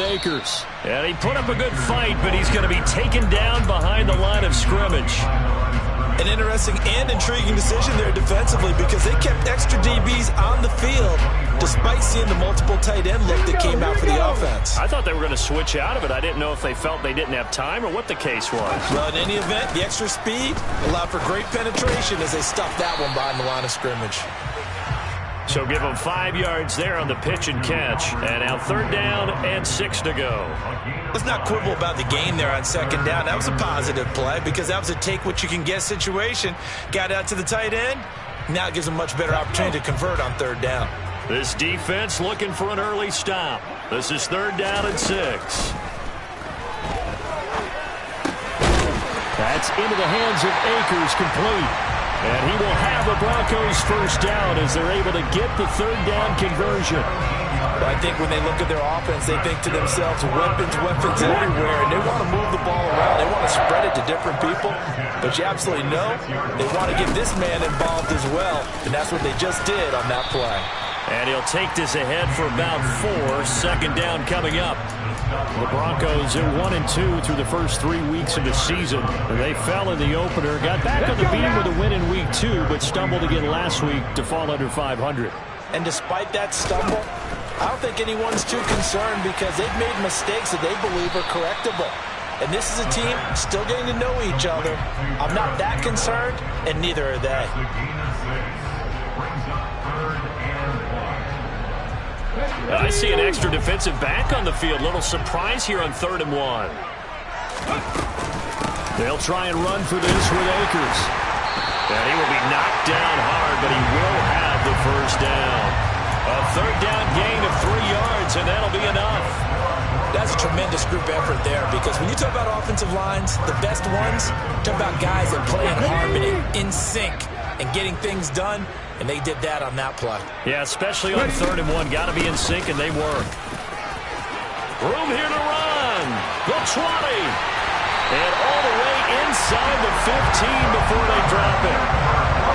Akers. And he put up a good fight, but he's going to be taken down behind the line of scrimmage. An interesting and intriguing decision there defensively because they kept extra DBs on the field despite seeing the multiple tight end look that came out for the offense. I thought they were going to switch out of it. I didn't know if they felt they didn't have time or what the case was. Well, in any event, the extra speed allowed for great penetration as they stuffed that one behind the line of scrimmage. So give them 5 yards there on the pitch and catch. And now 3rd down and 6 to go. Let's not quibble about the gain there on 2nd down. That was a positive play because that was a take-what-you-can-get situation. Got out to the tight end. Now it gives them a much better opportunity to convert on 3rd down. This defense looking for an early stop. This is 3rd down and 6. That's into the hands of Akers, complete. And he will have the Broncos 1st down as they're able to get the 3rd down conversion. I think when they look at their offense, they think to themselves, weapons everywhere, and they want to move the ball around. They want to spread it to different people, but you absolutely know they want to get this man involved as well, and that's what they just did on that play. And he'll take this ahead for about 4. 2nd down coming up. The Broncos are 1-2 through the first 3 weeks of the season. They fell in the opener, got back on the beam with a win in week 2, but stumbled again last week to fall under 500. And despite that stumble, I don't think anyone's too concerned because they've made mistakes that they believe are correctable. And this is a team still getting to know each other. I'm not that concerned, and neither are they. I see an extra defensive back on the field. Little surprise here on 3rd and 1. They'll try and run for this with Akers. And he will be knocked down hard, but he will have the 1st down. A 3rd down gain of 3 yards, and that'll be enough. That's a tremendous group effort there because when you talk about offensive lines, the best ones, talk about guys that play in harmony, in sync, and getting things done. And they did that on that play. Yeah, especially on 3rd and 1. Got to be in sync, and they work. Room here to run. The 20. And all the way inside the 15 before they drop it.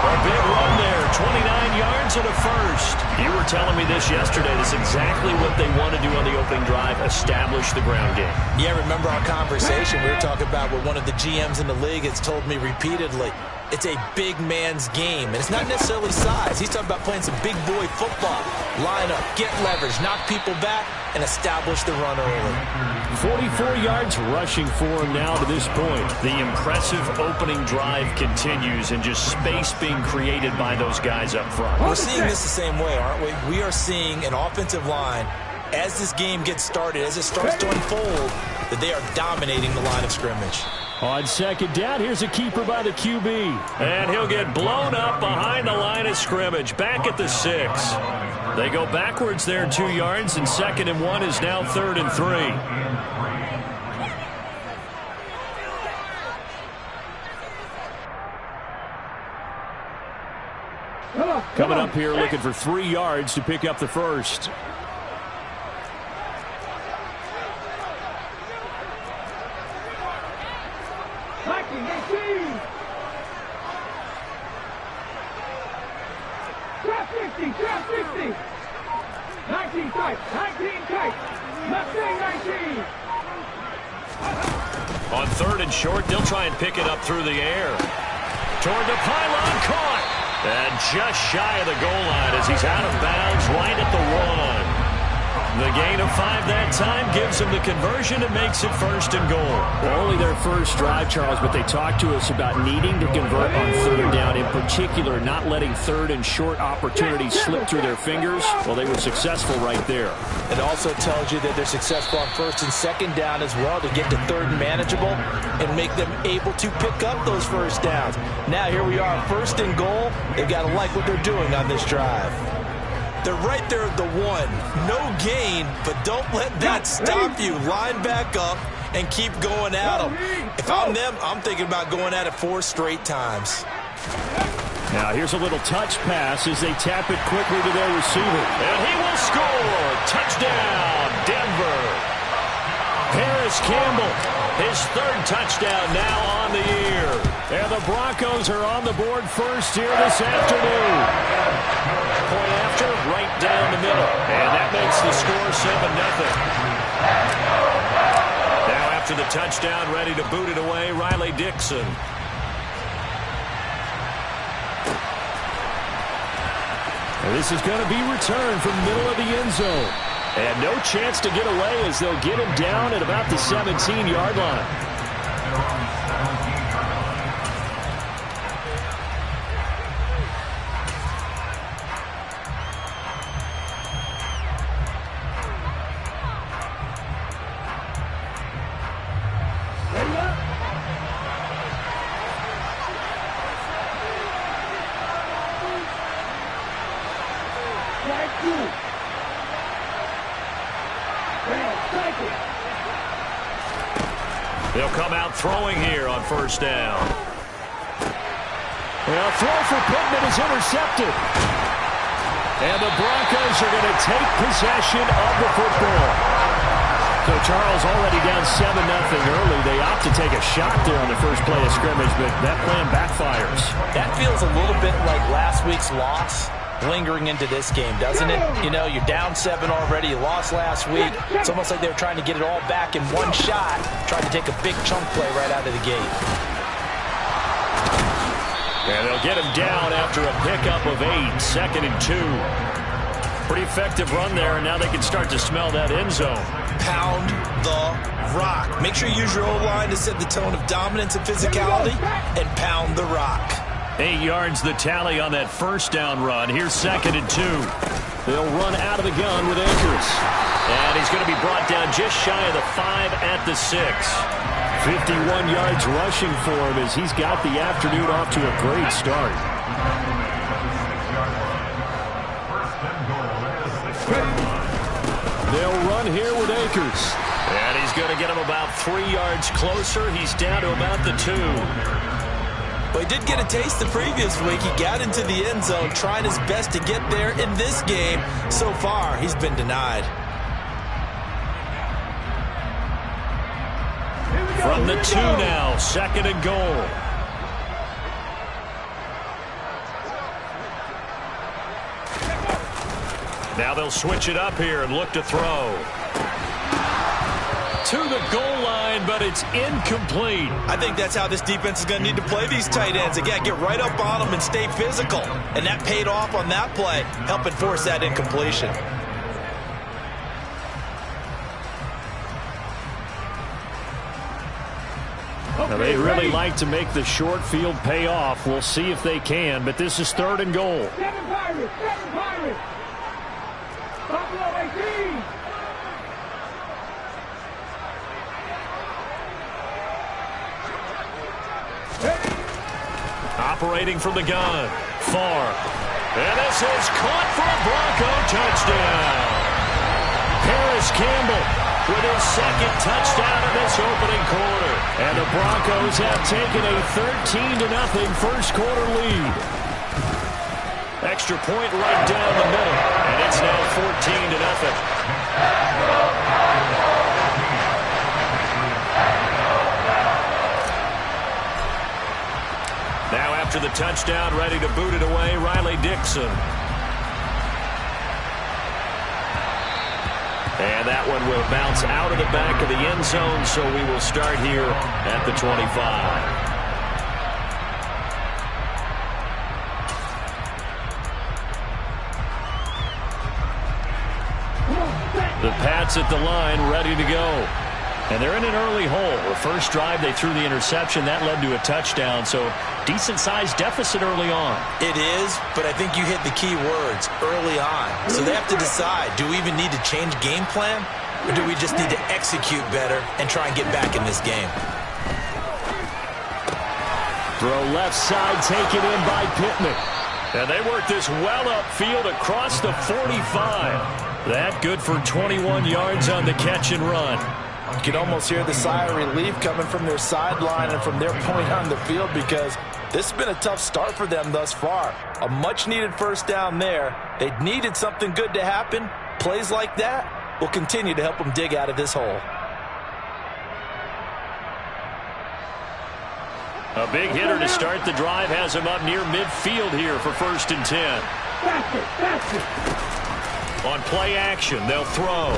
A big run there. 29 yards and a 1st. You were telling me this yesterday. This is exactly what they want to do on the opening drive. Establish the ground game. Yeah, remember our conversation. We were talking about what one of the GMs in the league has told me repeatedly. It's a big man's game, and it's not necessarily size. He's talking about playing some big boy football. Line up, get leverage, knock people back, and establish the run early. 44 yards rushing for him now to this point. The impressive opening drive continues, and just space being created by those guys up front. We're seeing this the same way, aren't we? We are seeing an offensive line, as this game gets started, as it starts to unfold, that they are dominating the line of scrimmage. On 2nd down, here's a keeper by the QB. And he'll get blown up behind the line of scrimmage. Back at the 6. They go backwards there 2 yards, and 2nd and 1 is now 3rd and 3. Coming up here looking for 3 yards to pick up the 1st. On 3rd and short, they'll try and pick it up through the air. Toward the pylon, caught. And just shy of the goal line as he's out of bounds right at the 1. The gain of 5 that time gives them the conversion and makes it 1st and goal. Well, only their first drive, Charles, but they talked to us about needing to convert on 3rd down, in particular not letting 3rd and short opportunities slip through their fingers. Well, they were successful right there. It also tells you that they're successful on 1st and 2nd down as well to get to 3rd and manageable and make them able to pick up those 1st downs. Now here we are, 1st and goal. They've got to like what they're doing on this drive. They're right there at the 1. No gain, but don't let that stop you. Line back up and keep going at them. If I'm them, I'm thinking about going at it 4 straight times. Now here's a little touch pass as they tap it quickly to their receiver. And he will score. Touchdown, Denver. Harris Campbell, his 3rd touchdown now on the year. And the Broncos are on the board first here this afternoon. Point after, right down the middle. And that makes the score 7-0. after the touchdown, ready to boot it away, Riley Dixon. And this is going to be returned from the middle of the end zone. And no chance to get away as they'll get him down at about the 17-yard line. They'll come out throwing here on first down. Well, throw for Pittman is intercepted. And the Broncos are going to take possession of the football. So Charles already down 7-0 early. They opt to take a shot there on the first play of scrimmage, but that plan backfires. That feels a little bit like last week's loss lingering into this game, doesn't it? You know, you're down 7 already. You lost last week. It's almost like they were trying to get it all back in one shot, trying to take a big chunk play right out of the gate. And they'll get him down after a pickup of 8, 2nd and 2. Pretty effective run there, and now they can start to smell that end zone. Pound the rock. Make sure you use your O-line to set the tone of dominance and physicality, and pound the rock. 8 yards the tally on that first down run. Here's 2nd and 2. They'll run out of the gun with Akers. And he's going to be brought down just shy of the 5 at the 6. 51 yards rushing for him as he's got the afternoon off to a great start. They'll run here with Akers. And he's going to get him about 3 yards closer. He's down to about the 2. Well, he did get a taste the previous week. He got into the end zone, trying his best to get there in this game. So far, he's been denied. From the 2 now, 2nd and goal. Now they'll switch it up here and look to throw. To the goal line, but it's incomplete. I think that's how this defense is going to need to play these tight ends. Again, get right up on them and stay physical. And that paid off on that play, helping force that incompletion. Now they really like to make the short field pay off. We'll see if they can, but this is 3rd and goal. Seven Pirates. Buffalo 18. Operating from the gun. Far. And this is caught for a Bronco touchdown. Paris Campbell with his 2nd touchdown in this opening quarter. And the Broncos have taken a 13-0 first quarter lead. Extra point right down the middle. And it's now 14-0. Now after the touchdown, ready to boot it away, Riley Dixon. And that one will bounce out of the back of the end zone, so we will start here at the 25. The Pats at the line, ready to go. And they're in an early hole. The first drive, they threw the interception. That led to a touchdown, so decent-sized deficit early on. It is, but I think you hit the key words, early on. So they have to decide, do we even need to change game plan, or do we just need to execute better and try and get back in this game? Throw left side, taken in by Pittman. And they work this well upfield across the 45. That good for 21 yards on the catch and run. You can almost hear the sigh of relief coming from their sideline and from their point on the field, because this has been a tough start for them thus far. A much-needed first down there. They needed something good to happen. Plays like that will continue to help them dig out of this hole. A big hitter to start the drive has him up near midfield here for 1st and 10. On play action, they'll throw.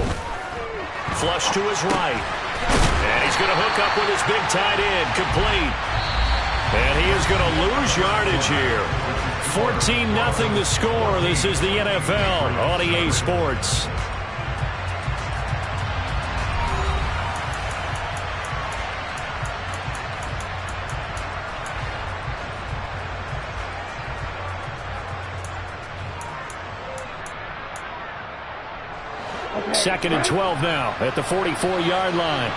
Flush to his right. And he's going to hook up with his big tight end, complete. And he is going to lose yardage here. 14-0 the score. This is the NFL on EA Sports. Second and 12 now at the 44-yard line.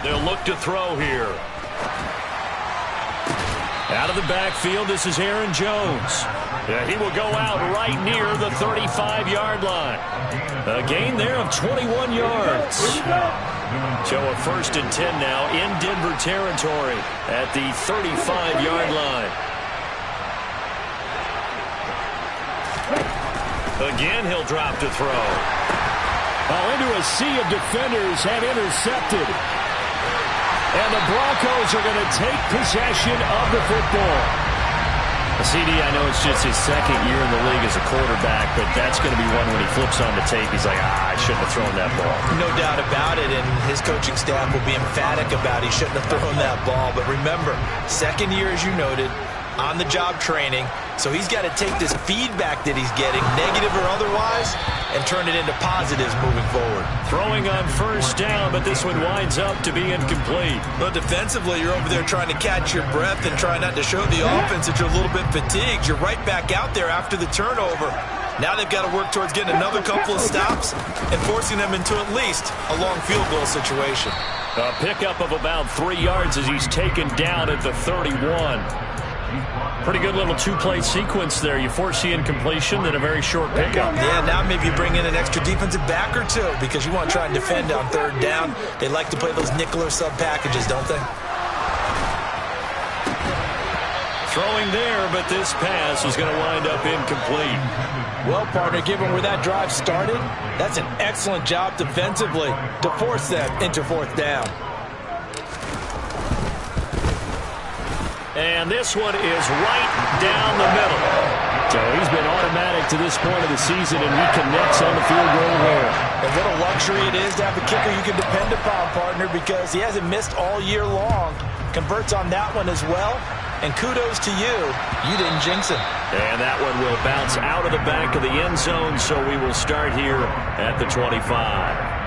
They'll look to throw here. Out of the backfield, this is Aaron Jones. Yeah, he will go out right near the 35-yard line. A gain there of 21 yards. So a 1st and 10 now in Denver territory at the 35-yard line. Again, he'll drop to throw. Into a sea of defenders and intercepted. And the Broncos are going to take possession of the football. CD, I know it's just his second year in the league as a quarterback, but that's going to be one when he flips on the tape. He's like, I shouldn't have thrown that ball. No doubt about it, and his coaching staff will be emphatic about he shouldn't have thrown that ball. But remember, second year, as you noted, on-the-job training, so he's got to take this feedback that he's getting, negative or otherwise, and turn it into positives moving forward. Throwing on 1st down, but this one winds up to be incomplete. But defensively, you're over there trying to catch your breath and trying not to show the offense that you're a little bit fatigued. You're right back out there after the turnover. Now they've got to work towards getting another couple of stops and forcing them into at least a long field goal situation. A pickup of about 3 yards as he's taken down at the 31. Pretty good little two-play sequence there. You force the incompletion, then a very short pickup. Yeah, now maybe you bring in an extra defensive back or two because you want to try and defend on 3rd down. They like to play those nickel or sub packages, don't they? Throwing there, but this pass is going to wind up incomplete. Well, partner, given where that drive started, that's an excellent job defensively to force them into 4th down. And this one is right down the middle. So he's been automatic to this point of the season, and he connects on the field goal here. And what a luxury it is to have a kicker you can depend upon, partner, because he hasn't missed all year long. Converts on that one as well. And kudos to you. You didn't jinx him. And that one will bounce out of the back of the end zone, so we will start here at the 25.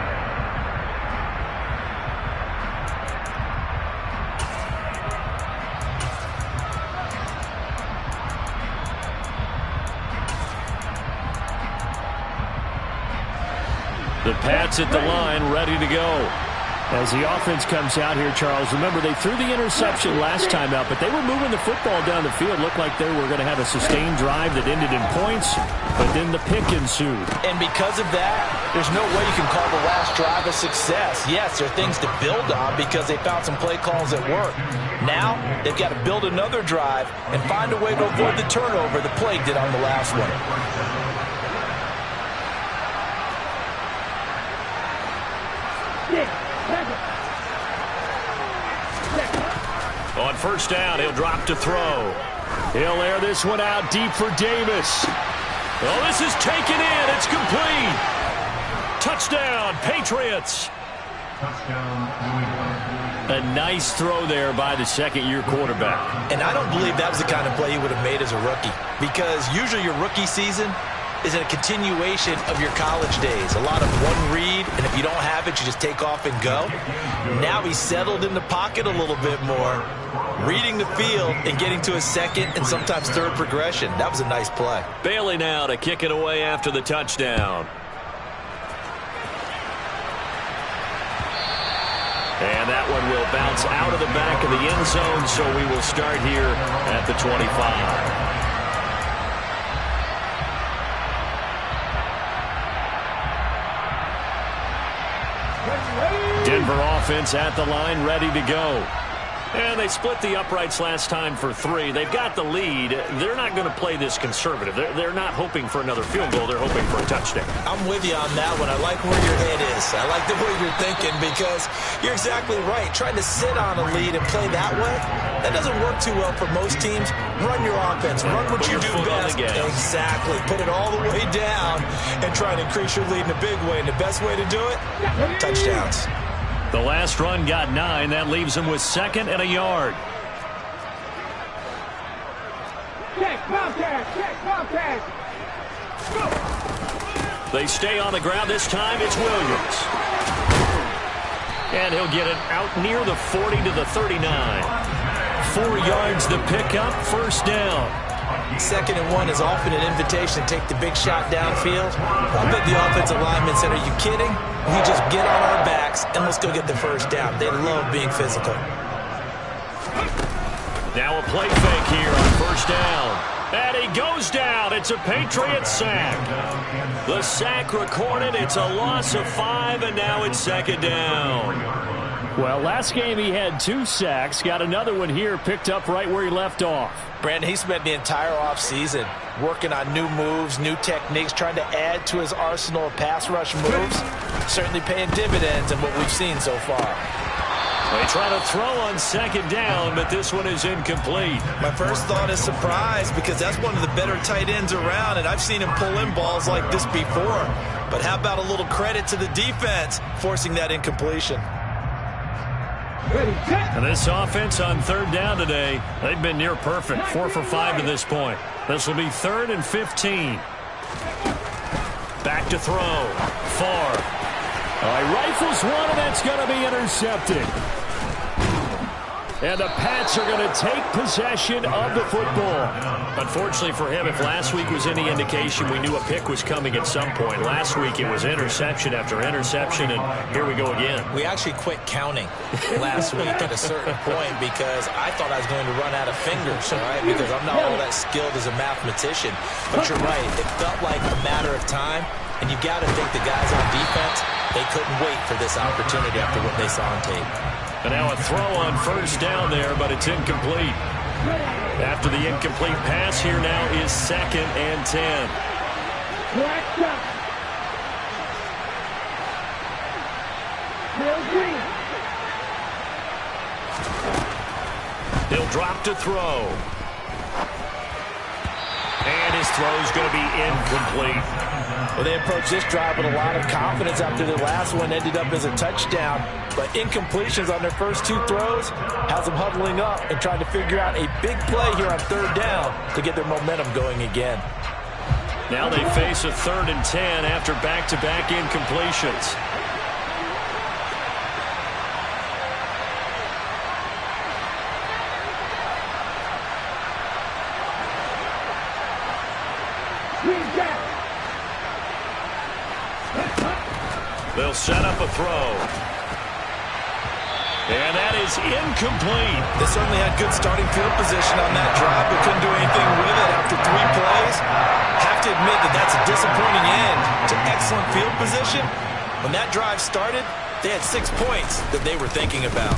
The Pats at the line, ready to go. As the offense comes out here, Charles, remember they threw the interception last time out, but they were moving the football down the field. Looked like they were going to have a sustained drive that ended in points, but then the pick ensued. And because of that, there's no way you can call the last drive a success. Yes, there are things to build on because they found some play calls that work. Now, they've got to build another drive and find a way to avoid the turnover the play did on the last one. On 1st down, he'll drop to throw. He'll air this one out deep for Davis. Oh, this is taken in. It's complete. Touchdown, Patriots. A nice throw there by the second-year quarterback. And I don't believe that was the kind of play he would have made as a rookie, because usually your rookie season is a continuation of your college days. A lot of one read, and if you don't have it, you just take off and go. Now he's settled in the pocket a little bit more, reading the field and getting to a second and sometimes third progression. That was a nice play. Bailey now to kick it away after the touchdown. And that one will bounce out of the back of the end zone, so we will start here at the 25. Denver offense at the line, ready to go. And they split the uprights last time for 3. They've got the lead. They're not going to play this conservative. They're not hoping for another field goal. They're hoping for a touchdown. I'm with you on that one. I like where your head is. I like the way you're thinking because you're exactly right. Trying to sit on a lead and play that way, that doesn't work too well for most teams. Run your offense. Run what you do best. Exactly. Put it all the way down and try and increase your lead in a big way. And the best way to do it, touchdowns. The last run got 9. That leaves them with 2nd and a yard. Check, contact, check, contact. They stay on the ground. This time it's Williams. And he'll get it out near the 40 to the 39. 4 yards the pickup, first down. 2nd and 1 is often an invitation to take the big shot downfield. I bet the offensive lineman said, are you kidding? We just get on our backs and let's go get the first down. They love being physical. Now a play fake here on first down. And he goes down. It's a Patriot sack. The sack recorded. It's a loss of 5, and now it's 2nd down. Well, last game he had 2 sacks. Got another one here, picked up right where he left off. Brandon, he spent the entire offseason working on new moves, new techniques, trying to add to his arsenal of pass rush moves. Certainly paying dividends in what we've seen so far. They try to throw on 2nd down, but this one is incomplete. My first thought is surprise because that's one of the better tight ends around, and I've seen him pull in balls like this before. But how about a little credit to the defense forcing that incompletion? And this offense on 3rd down today, they've been near perfect. 4 for 5 to this point. This will be 3rd and 15. Back to throw. Far. He rifles one, and that's going to be intercepted. And the Pats are going to take possession of the football. Unfortunately for him, if last week was any indication, we knew a pick was coming at some point. Last week it was interception after interception, and here we go again. We actually quit counting last week at a certain point because I thought I was going to run out of fingers, all right, because I'm not all that skilled as a mathematician. But you're right. It felt like a matter of time, and you got to think the guys on defense, they couldn't wait for this opportunity after what they saw on tape. And now a throw on first down there, but it's incomplete. After the incomplete pass, here now is 2nd and 10. He'll drop to throw. And his throw is going to be incomplete. Well, they approached this drive with a lot of confidence after the last one ended up as a touchdown. But incompletions on their first 2 throws has them huddling up and trying to figure out a big play here on 3rd down to get their momentum going again. Now they face a 3rd and 10 after back-to-back incompletions. They'll set up a throw. And that is incomplete. They certainly had good starting field position on that drive, but couldn't do anything with it after 3 plays. Have to admit that that's a disappointing end to excellent field position. When that drive started, they had 6 points that they were thinking about.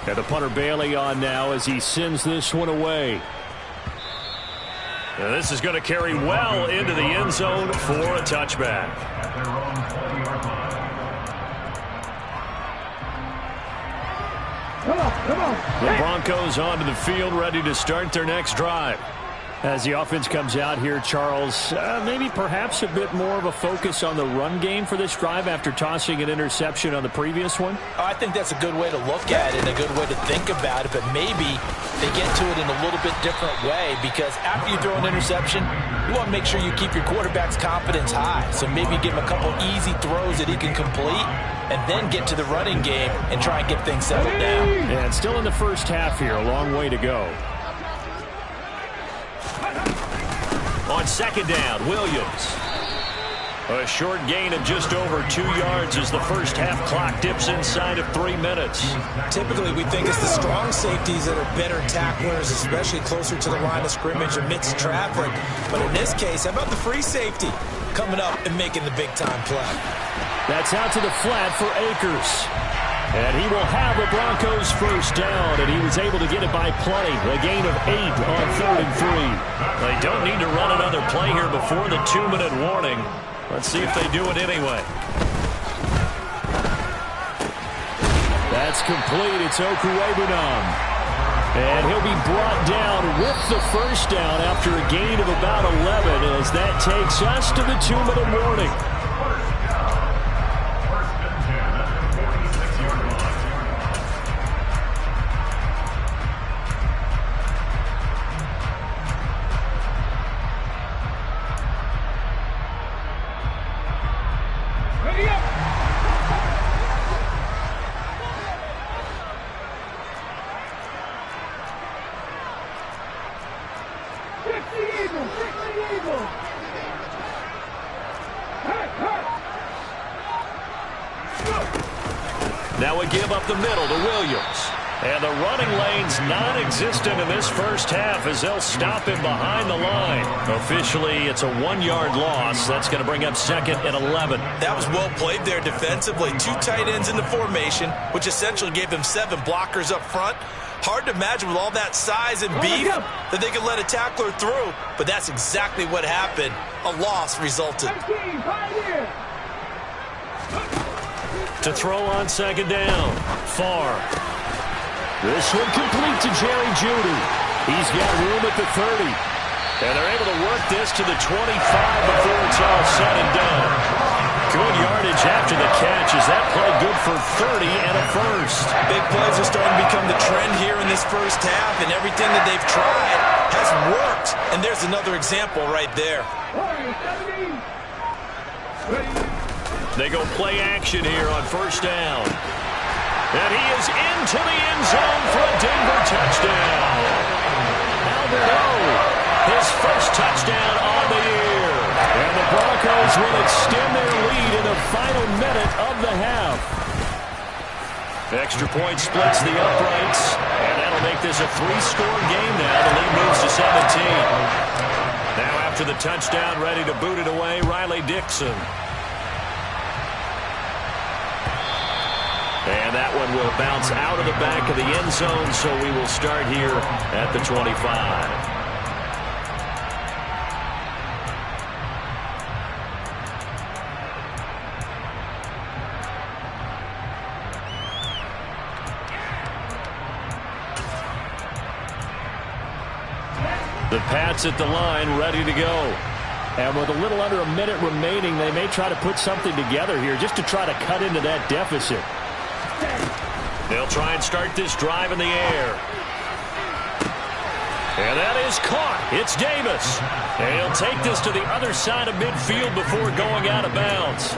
And the punter Bailey on now as he sends this one away. And this is going to carry well into the end zone for a touchback. The Broncos onto the field, ready to start their next drive. As the offense comes out here, Charles, maybe perhaps a bit more of a focus on the run game for this drive after tossing an interception on the previous one? I think that's a good way to look at it, a good way to think about it, but maybe they get to it in a little bit different way because after you throw an interception, you want to make sure you keep your quarterback's confidence high. So maybe give him a couple easy throws that he can complete and then get to the running game and try and get things settled down. And still in the first half here, a long way to go. On 2nd down, Williams. A short gain of just over 2 yards as the first half clock dips inside of 3 minutes. Typically, we think it's the strong safeties that are better tacklers, especially closer to the line of scrimmage amidst traffic. But in this case, how about the free safety coming up and making the big-time play? That's out to the flat for Akers. And he will have the Broncos first down, and he was able to get it by plenty. A gain of 8 on 3rd and 3. They don't need to run another play here before the 2-minute warning. Let's see if they do it anyway. That's complete. It's Okuwebunam. And he'll be brought down with the first down after a gain of about 11 as that takes us to the 2-minute warning. Now we give up the middle to Williams. And the running lane's non-existent in this first half as they'll stop him behind the line. Officially, it's a 1-yard loss. That's going to bring up 2nd and 11. That was well played there defensively. 2 tight ends in the formation, which essentially gave them 7 blockers up front. Hard to imagine with all that size and beef that they could let a tackler through. But that's exactly what happened. A loss resulted. To throw on 2nd down. Farr. This one complete to Jerry Jeudy. He's got room at the 30. And they're able to work this to the 25 before it's all said and done. Good yardage after the catch. Is that play good for 30 and a first? Big plays are starting to become the trend here in this first half, and everything that they've tried has worked. And there's another example right there. They go play action here on first down. And he is into the end zone for a Denver touchdown. Albert O, his first touchdown on the year. And the Broncos will extend their lead in the final minute of the half. Extra point splits the uprights. And that'll make this a 3-score game now. The lead moves to 17. Now after the touchdown, ready to boot it away, Riley Dixon. And that one will bounce out of the back of the end zone, so we will start here at the 25. The Pats at the line, ready to go. And with a little under a minute remaining, they may try to put something together here just to try to cut into that deficit. They'll try and start this drive in the air. And that is caught. It's Davis. And he'll take this to the other side of midfield before going out of bounds.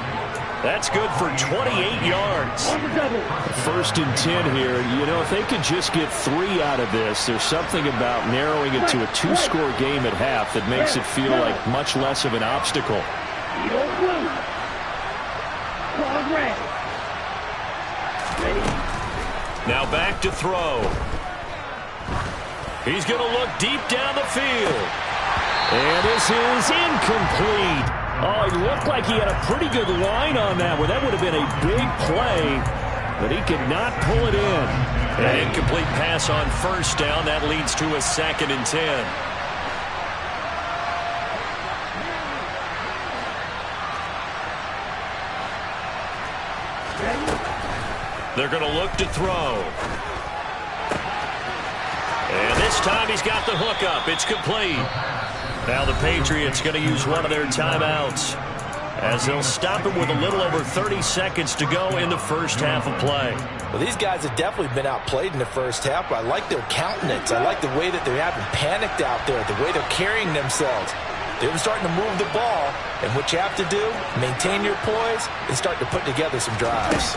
That's good for 28 yards. 1st and 10 here. You know, if they could just get 3 out of this, there's something about narrowing it to a 2-score game at half that makes it feel like much less of an obstacle. Now back to throw. He's going to look deep down the field. And this is incomplete. Oh, he looked like he had a pretty good line on that one. That would have been a big play, but he could not pull it in. An incomplete pass on first down. That leads to a 2nd and 10. They're going to look to throw. And this time he's got the hook up. It's complete. Now the Patriots going to use one of their timeouts as they'll stop it with a little over 30 seconds to go in the first half of play. Well, these guys have definitely been outplayed in the first half, but I like their countenance. I like the way that they haven't panicked out there, the way they're carrying themselves. They're starting to move the ball, and what you have to do, maintain your poise and start to put together some drives.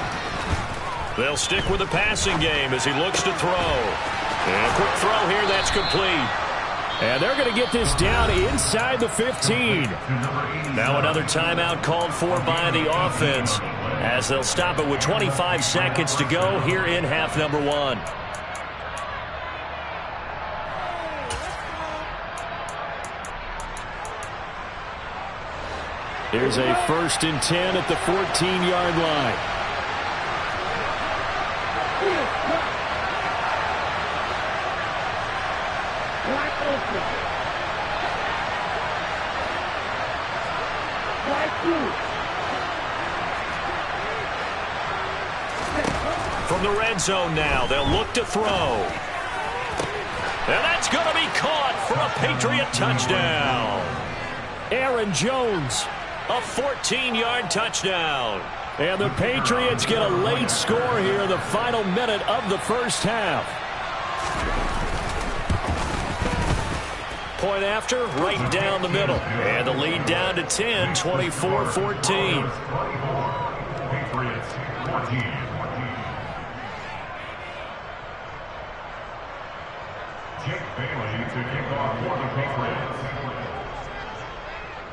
They'll stick with the passing game as he looks to throw. And a quick throw here, that's complete. And they're going to get this down inside the 15. Now another timeout called for by the offense as they'll stop it with 25 seconds to go here in half number 1. Here's a 1st and 10 at the 14-yard line. From the red zone now, they'll look to throw. And that's going to be caught for a Patriot touchdown. Aaron Jones. A 14-yard touchdown. And the Patriots get a late score here in the final minute of the first half. Point after, right down the middle. And the lead down to 10, 24-14.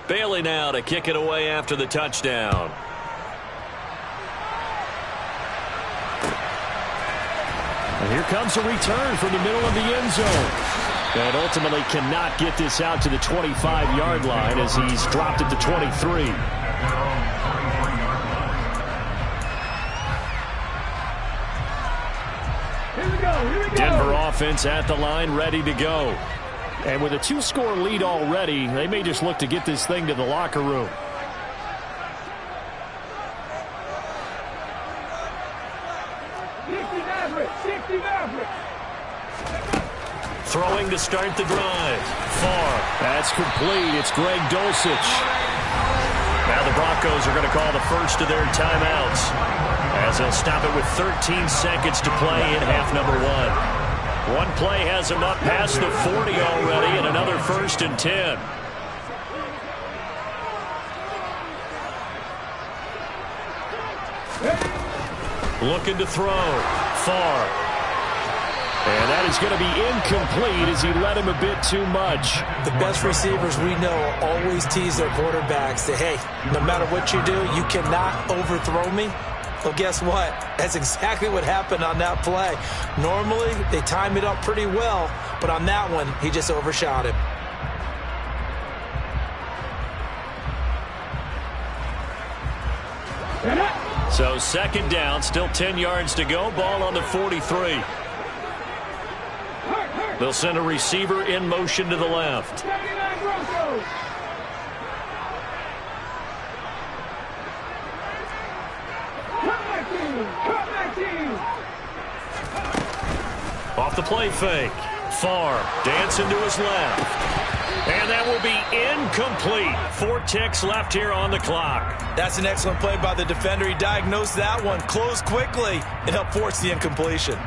Bailey now to kick it away after the touchdown. And here comes a return from the middle of the end zone. And ultimately cannot get this out to the 25-yard line as he's dropped it to 23. Denver offense at the line, ready to go. And with a 2-score lead already, they may just look to get this thing to the locker room. Throwing to start the drive. Far. That's complete. It's Greg Dulcich. Now the Broncos are going to call the first of their timeouts, as they'll stop it with 13 seconds to play in half number 1. One play has them up past the 40 already, and another 1st and 10. Looking to throw. Far. And that is going to be incomplete as he led him a bit too much. The best receivers we know always tease their quarterbacks that, hey, no matter what you do, you cannot overthrow me. Well, guess what? That's exactly what happened on that play. Normally, they time it up pretty well, but on that one, he just overshot him. So 2nd down, still 10 yards to go. Ball on the 43. They'll send a receiver in motion to the left. Off the play fake. Far. Dancing to his left. And that will be incomplete. 4 ticks left here on the clock. That's an excellent play by the defender. He diagnosed that one, closed quickly, and helped force the incompletion.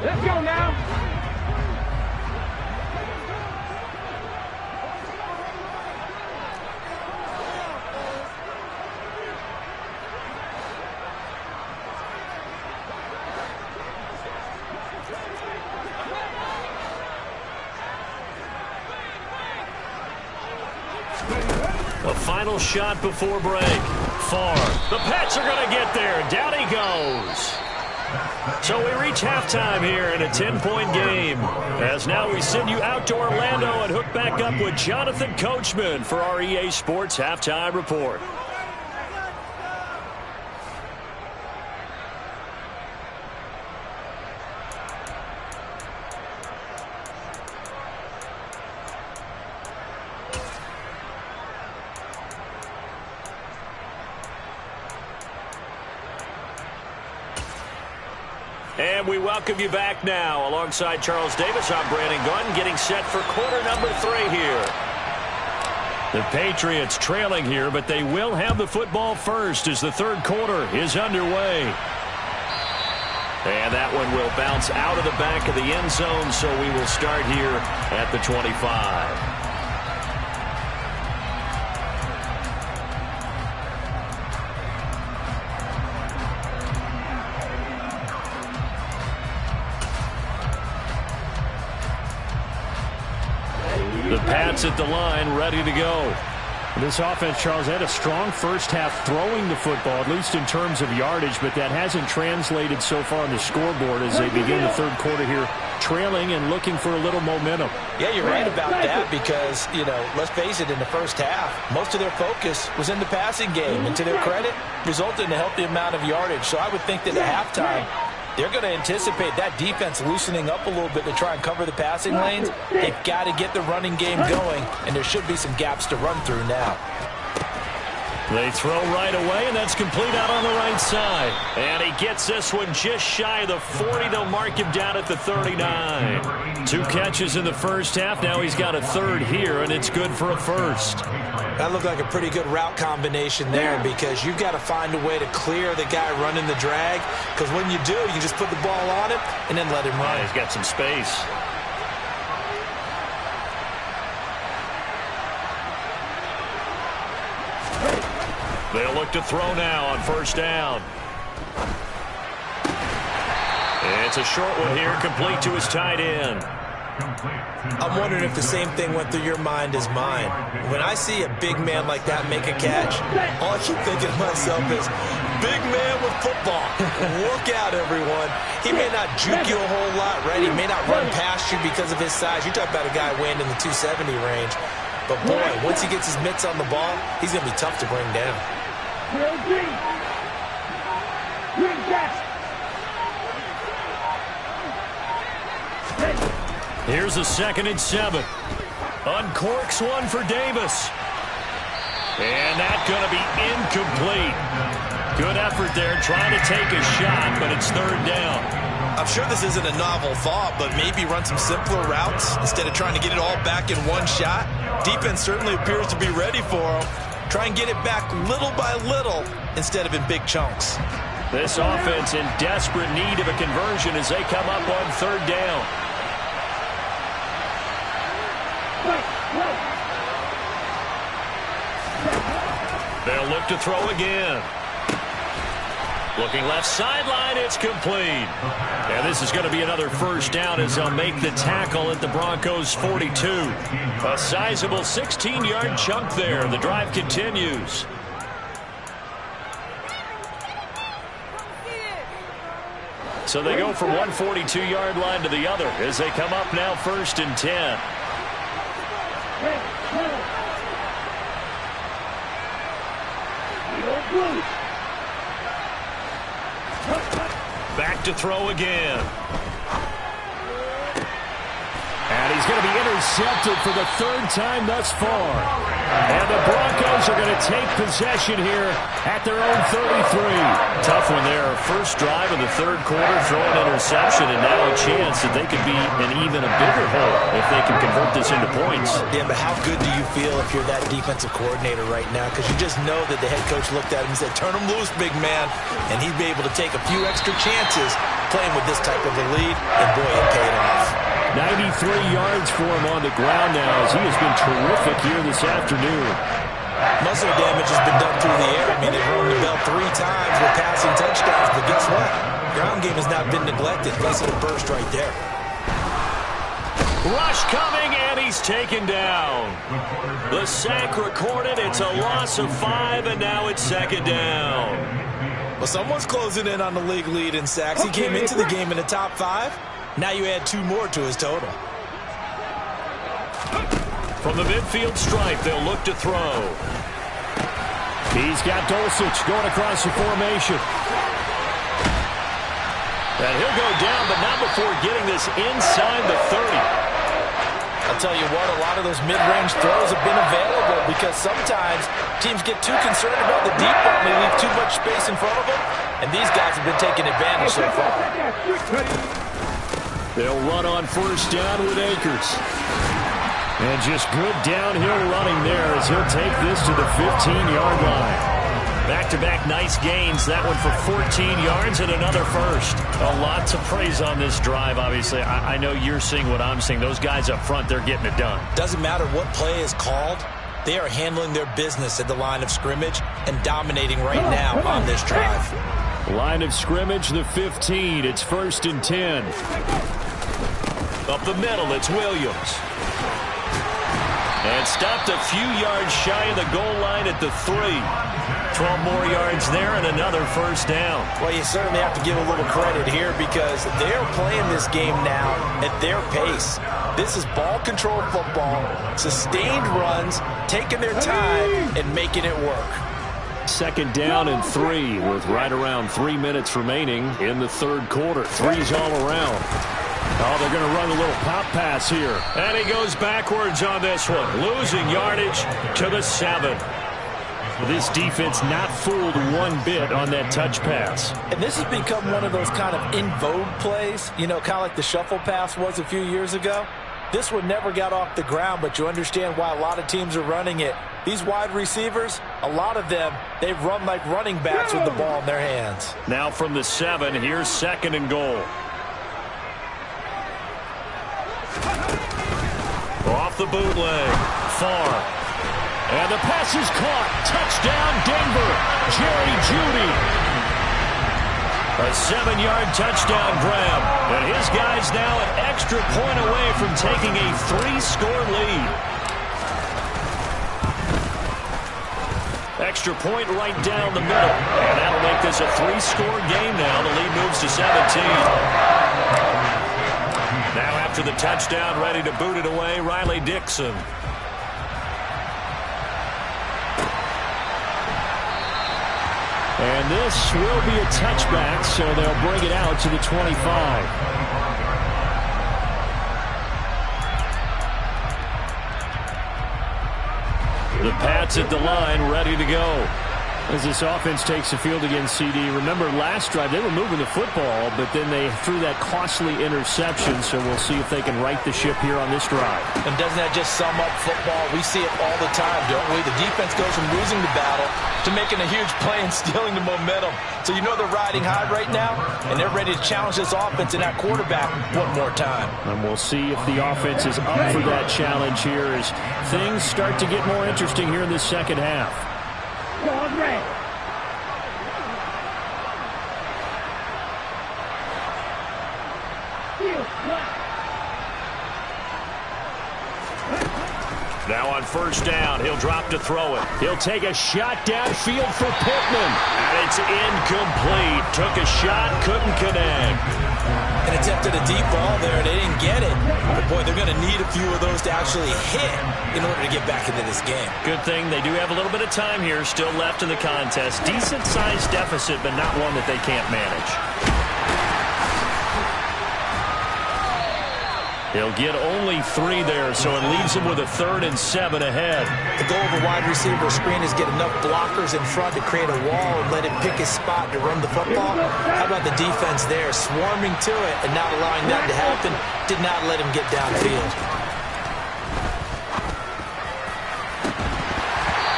Let's go now. A final shot before break. Far. The Pats are going to get there. Down he goes. So we reach halftime here in a 10-point game. As now we send you out to Orlando and hook back up with Jonathan Coachman for our EA Sports Halftime Report. And we welcome you back now. Alongside Charles Davis, I'm Brandon Gunn, getting set for quarter number 3 here. The Patriots trailing here, but they will have the football first as the 3rd quarter is underway. And that one will bounce out of the back of the end zone, so we will start here at the 25. The Pats at the line, ready to go. This offense, Charles, had a strong first half throwing the football, at least in terms of yardage, but that hasn't translated so far on the scoreboard as they begin the 3rd quarter here, trailing and looking for a little momentum. Yeah, you're right about that because, you know, let's face it, in the first half, most of their focus was in the passing game, and to their credit, resulted in a healthy amount of yardage. So I would think that at halftime, They're going to anticipate that defense loosening up a little bit to try and cover the passing lanes. They've got to get the running game going, and there should be some gaps to run through now. They throw right away, and that's complete out on the right side. And he gets this one just shy of the 40. They'll mark him down at the 39. 2 catches in the first half. Now he's got a third here, and it's good for a first. That looked like a pretty good route combination there because you've got to find a way to clear the guy running the drag, because when you do, you just put the ball on him and then let him run. Yeah, he's got some space. They'll look to throw now on first down. It's a short one here, complete to his tight end. I'm wondering if the same thing went through your mind as mine. When I see a big man like that make a catch, all I keep thinking to myself is, big man with football. Look out, everyone. He may not juke you a whole lot, right? He may not run past you because of his size. You're talking about a guy weighing in the 270 range. But, boy, once he gets his mitts on the ball, he's going to be tough to bring down. Here's a 2nd and 7. Uncorks one for Davis. And that's going to be incomplete. Good effort there trying to take a shot, but it's 3rd down. I'm sure this isn't a novel thought, but maybe run some simpler routes instead of trying to get it all back in one shot. Defense certainly appears to be ready for him. Try and get it back little by little instead of in big chunks. This offense in desperate need of a conversion as they come up on 3rd down. They'll look to throw again. Looking left sideline, it's complete. And this is going to be another first down as they'll make the tackle at the Broncos' 42. A sizable 16-yard chunk there. The drive continues. So they go from one 42-yard line to the other as they come up now 1st and 10. Back to throw again. And he's going to be intercepted for the 3rd time thus far. And the Broncos are going to take possession here at their own 33. Tough one there. First drive of the 3rd quarter, throw an interception, and now a chance that they could be in even a bigger hole if they can convert this into points. Yeah, but how good do you feel if you're that defensive coordinator right now? Because you just know that the head coach looked at him and said, turn him loose, big man. And he'd be able to take a few extra chances playing with this type of a lead, and boy, it paid off. 93 yards for him on the ground now as he has been terrific here this afternoon. Muscle damage has been done through the air. I mean, they've rung the bell 3 times with passing touchdowns, but guess what? Ground game has not been neglected. Less of a burst right there. Rush coming, and he's taken down. The sack recorded. It's a loss of 5, and now it's 2nd down. Well, someone's closing in on the league lead in sacks. He came into the game in the top 5. Now you add 2 more to his total. From the midfield stripe, they'll look to throw. He's got Dulcich going across the formation. And he'll go down, but not before getting this inside the 30. I'll tell you what, a lot of those mid-range throws have been available because sometimes teams get too concerned about the deep ball and they leave too much space in front of them, and these guys have been taking advantage so far. They'll run on first down with Akers. And just good downhill running there as he'll take this to the 15-yard line. Back-to-back nice gains. That one for 14 yards and another first. A lot to praise on this drive, obviously. I know you're seeing what I'm seeing. Those guys up front, they're getting it done. Doesn't matter what play is called. They are handling their business at the line of scrimmage and dominating right now on this drive. Line of scrimmage, the 15. It's 1st and 10. Up the middle, it's Williams. And stopped a few yards shy of the goal line at the 3. 12 more yards there and another first down. Well, you certainly have to give a little credit here because they're playing this game now at their pace. This is ball control football, sustained runs, taking their time and making it work. 2nd down and 3 with right around 3 minutes remaining in the third quarter. Threes all around. Oh, they're going to run a little pop pass here. And he goes backwards on this one, losing yardage to the 7. This defense not fooled one bit on that touch pass. And this has become one of those kind of in vogue plays, you know, kind of like the shuffle pass was a few years ago. This one never got off the ground, but you understand why a lot of teams are running it. These wide receivers, a lot of them, they run like running backs with the ball in their hands. Now from the 7, here's 2nd and goal. Off the bootleg, far. And the pass is caught. Touchdown, Denver. Jerry Jeudy. A 7-yard touchdown grab. And his guy's now an extra point away from taking a 3-score lead. Extra point right down the middle. And that'll make this a 3-score game now. The lead moves to 17. Now after the touchdown, ready to boot it away, Riley Dixon. And this will be a touchback, so they'll bring it out to the 25. The Pats at the line, ready to go. As this offense takes the field against CD. Remember, last drive, they were moving the football, but then they threw that costly interception, so we'll see if they can right the ship here on this drive. And doesn't that just sum up football? We see it all the time, don't we? The defense goes from losing the battle to making a huge play and stealing the momentum. So you know they're riding high right now, and they're ready to challenge this offense and that quarterback one more time. And we'll see if the offense is up for that challenge here as things start to get more interesting here in the second half. Now on first down, he'll drop to throw it. He'll take a shot downfield for Pittman. And it's incomplete. Took a shot, couldn't connect. And attempted a deep ball there, and they didn't get it. But, boy, they're going to need a few of those to actually hit in order to get back into this game. Good thing they do have a little bit of time here still left in the contest. Decent-sized deficit, but not one that they can't manage. He'll get only 3 there, so it leaves him with a 3rd and 7 ahead. The goal of a wide receiver screen is get enough blockers in front to create a wall and let him pick his spot to run the football. How about the defense there, swarming to it and not allowing that to happen? Did not let him get downfield.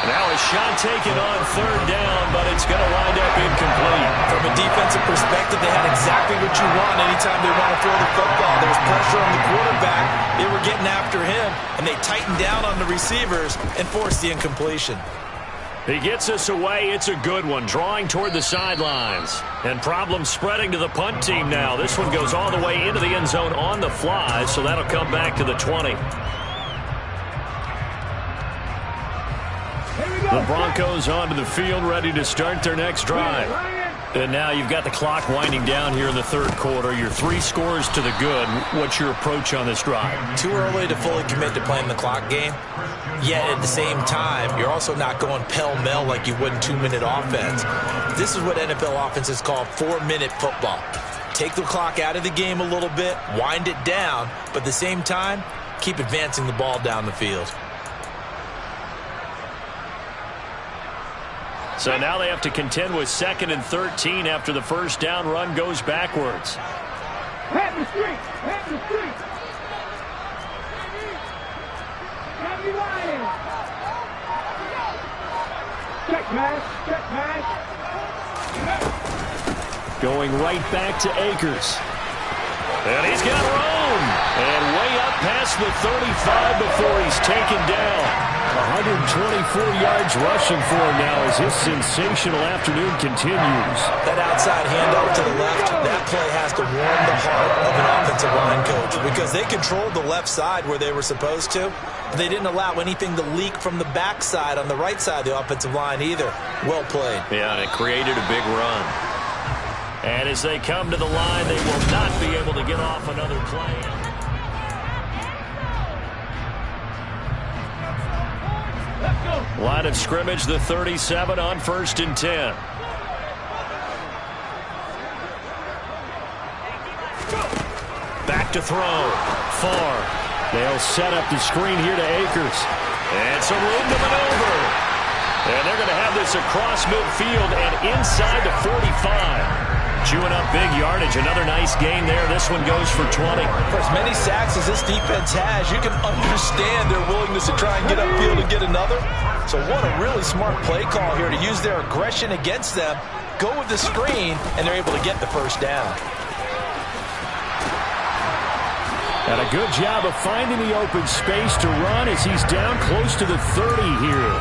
Now a shot taken on 3rd down, but it's going to wind up incomplete. From a defensive perspective, they had exactly what you want anytime they want to throw the football. There was pressure on the quarterback. They were getting after him, and they tightened down on the receivers and forced the incompletion. He gets us away. It's a good one, drawing toward the sidelines. And problems spreading to the punt team now. This one goes all the way into the end zone on the fly, so that'll come back to the 20. The Broncos onto the field, ready to start their next drive. And now you've got the clock winding down here in the third quarter. You're 3 scores to the good. What's your approach on this drive? Too early to fully commit to playing the clock game. Yet at the same time, you're also not going pell-mell like you would in 2-minute offense. This is what NFL offenses call 4-minute football. Take the clock out of the game a little bit, wind it down, but at the same time, keep advancing the ball down the field. So now they have to contend with 2nd and 13 after the first down run goes backwards. Head the street! Head the street! Heavy line! Check pass! Check pass! Going right back to Akers. And he's got room. And way up past the 35 before he's taken down. 124 yards rushing for him now as his sensational afternoon continues. That outside handoff to the left, that play has to warm the heart of an offensive line coach because they controlled the left side where they were supposed to. They didn't allow anything to leak from the backside on the right side of the offensive line either. Well played. Yeah, and it created a big run. And as they come to the line, they will not be able to get off another play. Line of scrimmage, the 37 on 1st and 10. Back to throw. Far. They'll set up the screen here to Akers. And some room to maneuver. And they're going to have this across midfield and inside the 45. Chewing up big yardage. Another nice gain there. This one goes for 20. For as many sacks as this defense has, you can understand their willingness to try and get upfield and get another. So what a really smart play call here to use their aggression against them, go with the screen, and they're able to get the first down. And a good job of finding the open space to run as he's down close to the 30 here.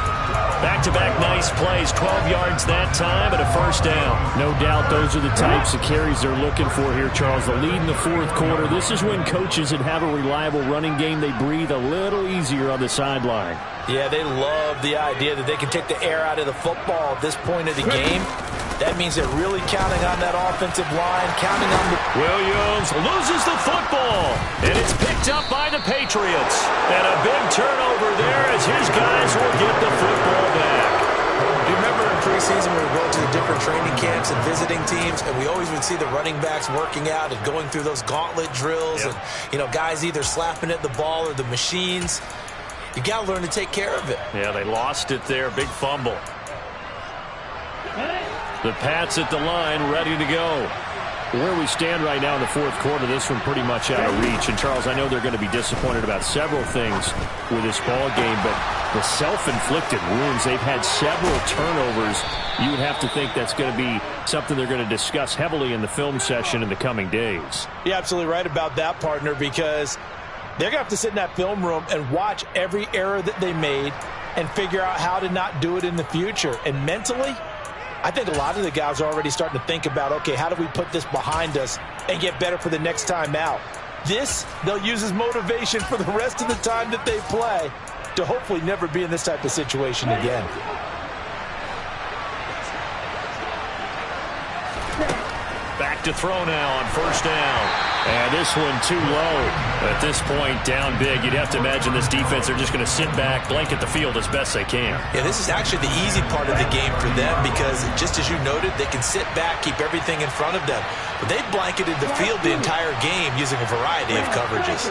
Back-to-back nice plays, 12 yards that time and a first down. No doubt those are the types of carries they're looking for here, Charles. The lead in the fourth quarter. This is when coaches that have a reliable running game, they breathe a little easier on the sideline. Yeah, they love the idea that they can take the air out of the football at this point of the game. That means they're really counting on that offensive line, counting on the... Williams loses the football, and it's picked up by the Patriots. And a big turnover there as his guys will get the football back. Do you remember in preseason we were going to the different training camps and visiting teams, and we always would see the running backs working out and going through those gauntlet drills, and, you know, guys either slapping at the ball or the machines. You got to learn to take care of it. Yeah, they lost it there. Big fumble. The Pats at the line, ready to go. Where we stand right now in the fourth quarter, this one pretty much out of reach. And, Charles, I know they're going to be disappointed about several things with this ball game, but the self-inflicted wounds, they've had several turnovers. You would have to think that's going to be something they're going to discuss heavily in the film session in the coming days. You're absolutely right about that, partner, because they're going to have to sit in that film room and watch every error that they made and figure out how to not do it in the future. And mentally, I think a lot of the guys are already starting to think about, okay, how do we put this behind us and get better for the next time out? This, they'll use as motivation for the rest of the time that they play to hopefully never be in this type of situation again. Back to throw now on first down. And this one too low. At this point, down big. You'd have to imagine this defense, they're just going to sit back, blanket the field as best they can. Yeah, this is actually the easy part of the game for them because, just as you noted, they can sit back, keep everything in front of them. But they've blanketed the field the entire game using a variety of coverages.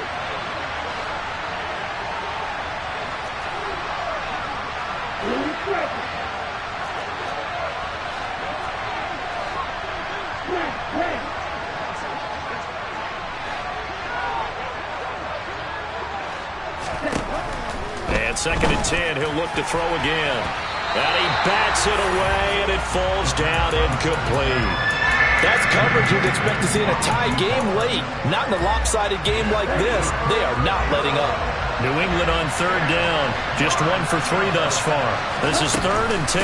And 2nd and 10, he'll look to throw again. And he bats it away, and it falls down incomplete. That's coverage you'd expect to see in a tie game late. Not in a lopsided game like this. They are not letting up. New England on 3rd down. Just 1 for 3 thus far. This is 3rd and 10.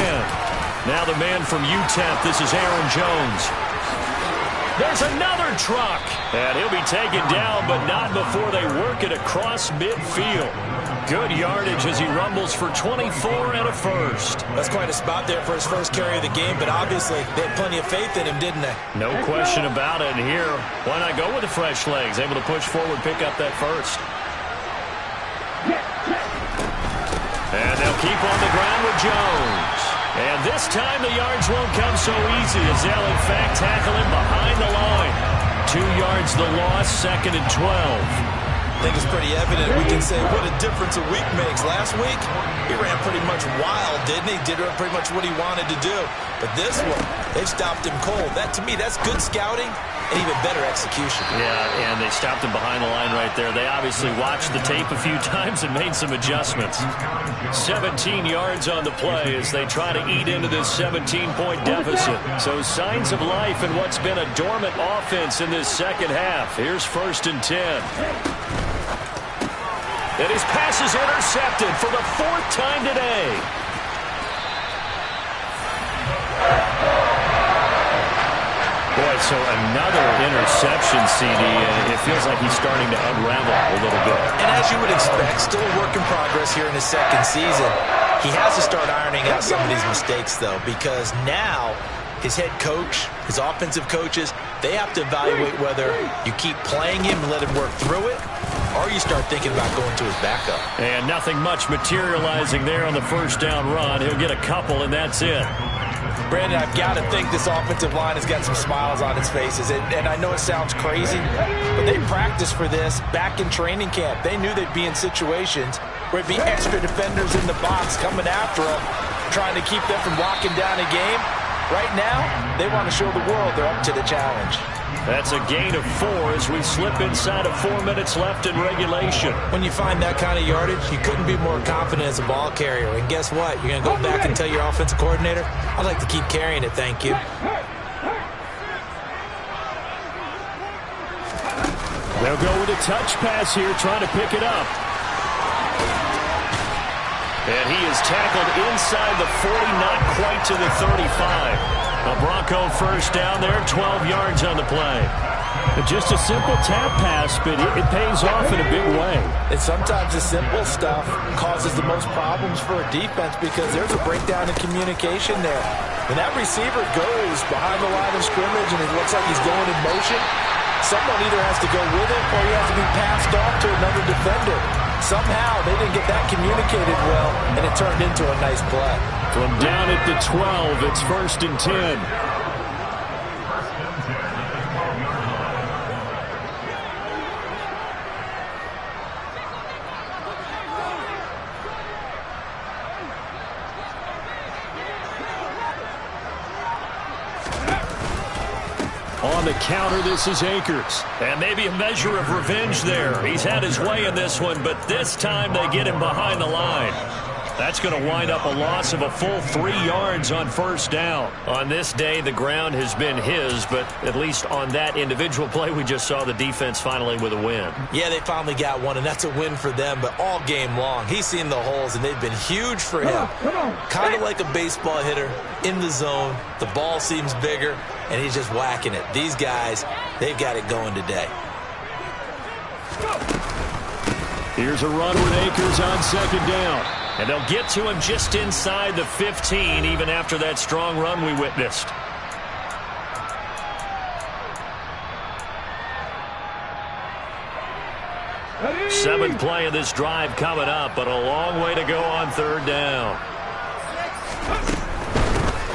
Now the man from UTEP, this is Aaron Jones. There's another truck. And he'll be taken down, but not before they work it across midfield. Good yardage as he rumbles for 24 and a first. That's quite a spot there for his first carry of the game, but obviously they had plenty of faith in him, didn't they? No question about it. And here, why not go with the fresh legs? Able to push forward, pick up that first. And they'll keep on the ground with Jones. And this time the yards won't come so easy as they'll in fact tackle him behind the line. 2 yards the loss, 2nd and 12. I think it's pretty evident. We can say what a difference a week makes. Last week, he ran pretty much wild, didn't he? Did pretty much what he wanted to do. But this one, they've stopped him cold. That, to me, that's good scouting and even better execution. Yeah, and they stopped him behind the line right there. They obviously watched the tape a few times and made some adjustments. 17 yards on the play as they try to eat into this 17-point deficit. So signs of life in what's been a dormant offense in this second half. Here's 1st and 10. And his pass is intercepted for the 4th time today. Boy, so another interception, CD, and it feels like he's starting to unravel a little bit. And as you would expect, still a work in progress here in his second season. He has to start ironing out some of these mistakes, though, because now his head coach, his offensive coaches, they have to evaluate whether you keep playing him and let him work through it, or you start thinking about going to his backup. And nothing much materializing there on the first down run. He'll get a couple, and that's it. Brandon, I've got to think this offensive line has got some smiles on its faces. And I know it sounds crazy, but they practiced for this back in training camp. They knew they'd be in situations where it'd be extra defenders in the box coming after them, trying to keep them from locking down a game. Right now, they want to show the world they're up to the challenge. That's a gain of 4 as we slip inside of 4 minutes left in regulation. When you find that kind of yardage, you couldn't be more confident as a ball carrier. And guess what? You're going to go back and tell your offensive coordinator, I'd like to keep carrying it, thank you. They'll go with a touch pass here, trying to pick it up. And he is tackled inside the 40, not quite to the 35. A Bronco first down there, 12 yards on the play. Just a simple tap pass, but it pays off in a big way. And sometimes the simple stuff causes the most problems for a defense because there's a breakdown in communication there. When that receiver goes behind the line of scrimmage and it looks like he's going in motion, someone either has to go with him or he has to be passed off to another defender. Somehow they didn't get that communicated well, and it turned into a nice play. From down at the 12, it's 1st and 10. On the counter, this is Akers. And maybe a measure of revenge there. He's had his way in this one, but this time they get him behind the line. That's going to wind up a loss of a full 3 yards on first down. On this day, the ground has been his, but at least on that individual play, we just saw the defense finally with a win. Yeah, they finally got one, and that's a win for them, but all game long, he's seen the holes, and they've been huge for him. Kind of like a baseball hitter in the zone. The ball seems bigger, and he's just whacking it. These guys, they've got it going today. Here's a run with Akers on 2nd down. And they'll get to him just inside the 15, even after that strong run we witnessed. Seventh play of this drive coming up, but a long way to go on 3rd down.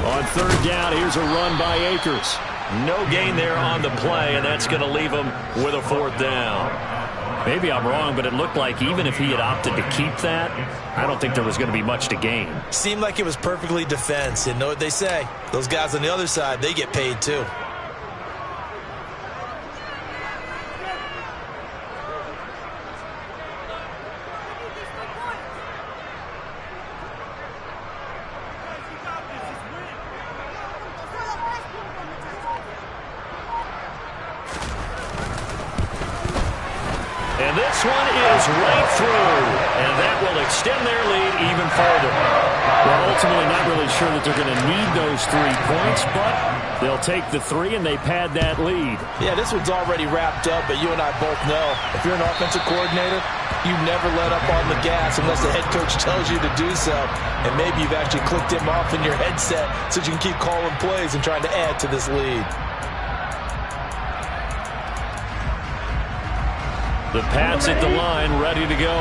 On 3rd down, here's a run by Akers. No gain there on the play, and that's going to leave him with a 4th down. Maybe I'm wrong, but it looked like even if he had opted to keep that, I don't think there was going to be much to gain. Seemed like it was perfectly defense. And know what they say? Those guys on the other side, they get paid too. And this one is right through, and that will extend their lead even further. Well, ultimately not really sure that they're going to need those 3 points, but they'll take the 3 and they pad that lead. Yeah, this one's already wrapped up, but you and I both know if you're an offensive coordinator, you never let up on the gas unless the head coach tells you to do so. And maybe you've actually clicked him off in your headset so you can keep calling plays and trying to add to this lead. The Pats at the line, ready to go.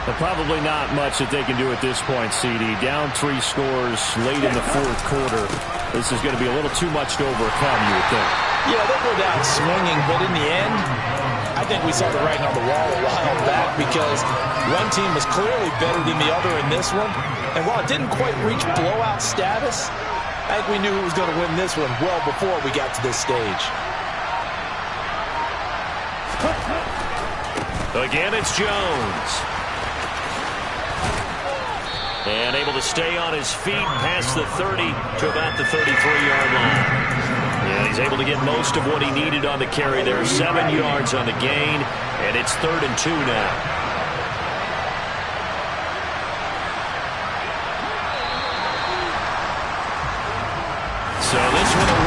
But probably not much that they can do at this point, CD. Down 3 scores late in the 4th quarter. This is going to be a little too much to overcome, you would think. Yeah, they'll go down swinging, but in the end, I think we saw the writing on the wall a while back because one team was clearly better than the other in this one. And while it didn't quite reach blowout status, I think we knew who was going to win this one well before we got to this stage. Again, it's Jones. And able to stay on his feet past the 30 to about the 33-yard line. Yeah, he's able to get most of what he needed on the carry there. 7 yards on the gain, and it's 3rd and 2 now. So this one a